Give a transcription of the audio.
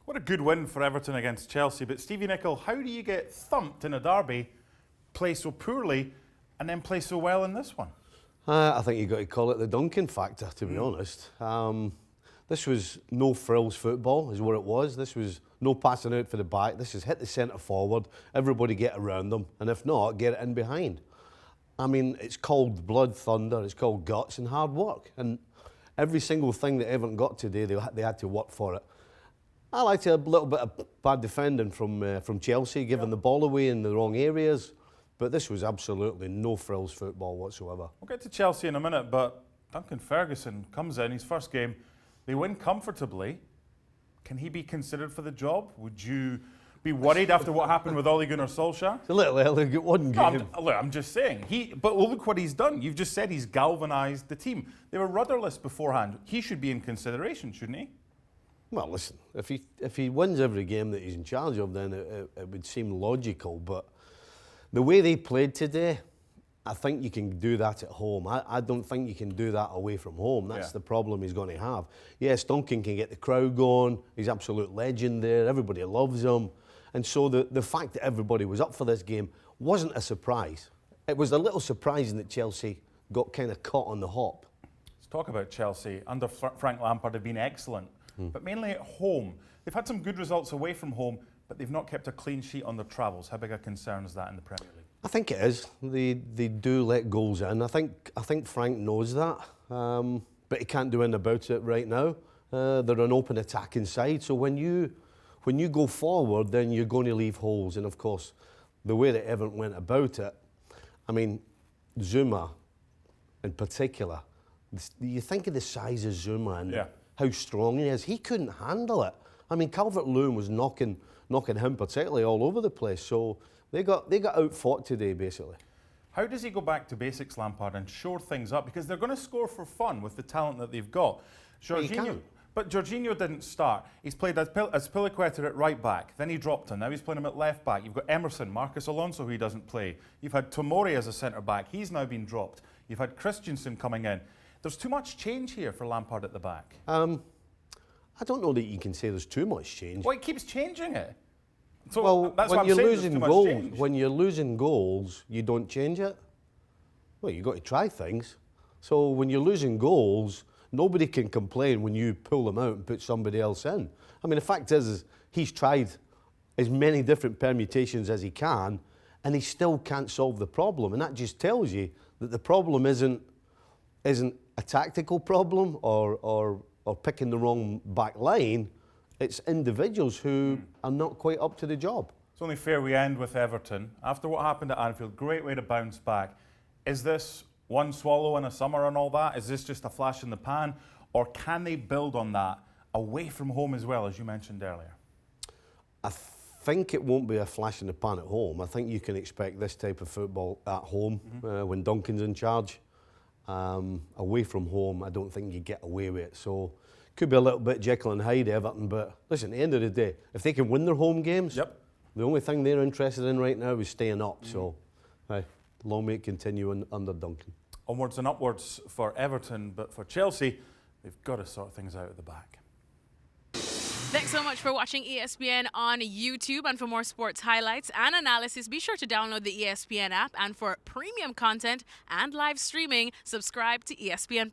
What a good win for Everton against Chelsea. But Stevie Nicol, how do you get thumped in a derby, play so poorly, and then play so well in this one? I think you've got to call it the Duncan factor, to be honest. This was no frills football, is what it was. This was no passing out for the back. This is hit the centre forward, everybody get around them, and if not, get it in behind. I mean, it's called blood thunder, it's called guts and hard work. And every single thing that Everton got today, they had to work for it. I liked a little bit of bad defending from Chelsea, giving the ball away in the wrong areas. But this was absolutely no frills football whatsoever. We'll get to Chelsea in a minute, but Duncan Ferguson comes in, his first game. They win comfortably. Can he be considered for the job? Would you be worried after what happened with Ole Gunnar Solskjaer? It's a little early, one game. No, I'm just saying. But look what he's done. You've just said he's galvanised the team. They were rudderless beforehand. He should be in consideration, shouldn't he? Well, listen, if he wins every game that he's in charge of, then it would seem logical. But the way they played today, I think you can do that at home. I don't think you can do that away from home. That's the problem he's going to have. Yes, Duncan can get the crowd going. He's an absolute legend there. Everybody loves him. And so the fact that everybody was up for this game wasn't a surprise. It was a little surprising that Chelsea got kind of caught on the hop. Let's talk about Chelsea. Under Frank Lampard have been excellent, but mainly at home. They've had some good results away from home, but they've not kept a clean sheet on their travels. How big a concern is that in the Premier League? I think it is. They do let goals in. I think Frank knows that, but he can't do anything about it right now. They're an open attacking side, so when you go forward, then you're going to leave holes. And of course, the way that Everton went about it, I mean, Zuma in particular. You think of the size of Zuma and how strong he is. He couldn't handle it. I mean, Calvert-Lewin was knocking him particularly all over the place. So they got outfought today, basically. How does he go back to basics, Lampard, and shore things up? Because they're going to score for fun with the talent that they've got. But Jorginho didn't start. He's played as Piliqueta at right back. Then he dropped him. Now he's playing him at left back. You've got Emerson, Marcus Alonso, who he doesn't play. You've had Tomori as a centre back. He's now been dropped. You've had Christensen coming in. There's too much change here for Lampard at the back. I don't know that you can say there's too much change. Well, he keeps changing it. So well, that's when what you're I'm saying, losing goals, when you're losing goals, you don't change it. Well, you've got to try things. So when you're losing goals, nobody can complain when you pull them out and put somebody else in. I mean, the fact is he's tried as many different permutations as he can, and he still can't solve the problem. And that just tells you that the problem isn't a tactical problem or picking the wrong back line. It's individuals who are not quite up to the job. It's only fair we end with Everton. After what happened at Anfield, great way to bounce back. Is this one swallow in a summer and all that? Is this just a flash in the pan? Or can they build on that away from home as well, as you mentioned earlier? I think it won't be a flash in the pan at home. I think you can expect this type of football at home when Duncan's in charge. Away from home, I don't think you get away with it. So could be a little bit Jekyll and Hyde, Everton, but listen, at the end of the day, if they can win their home games, the only thing they're interested in right now is staying up. So, long may it continue under Duncan. Onwards and upwards for Everton, but for Chelsea, they've got to sort things out at the back. Thanks so much for watching ESPN on YouTube. And for more sports highlights and analysis, be sure to download the ESPN app. And for premium content and live streaming, subscribe to ESPN+.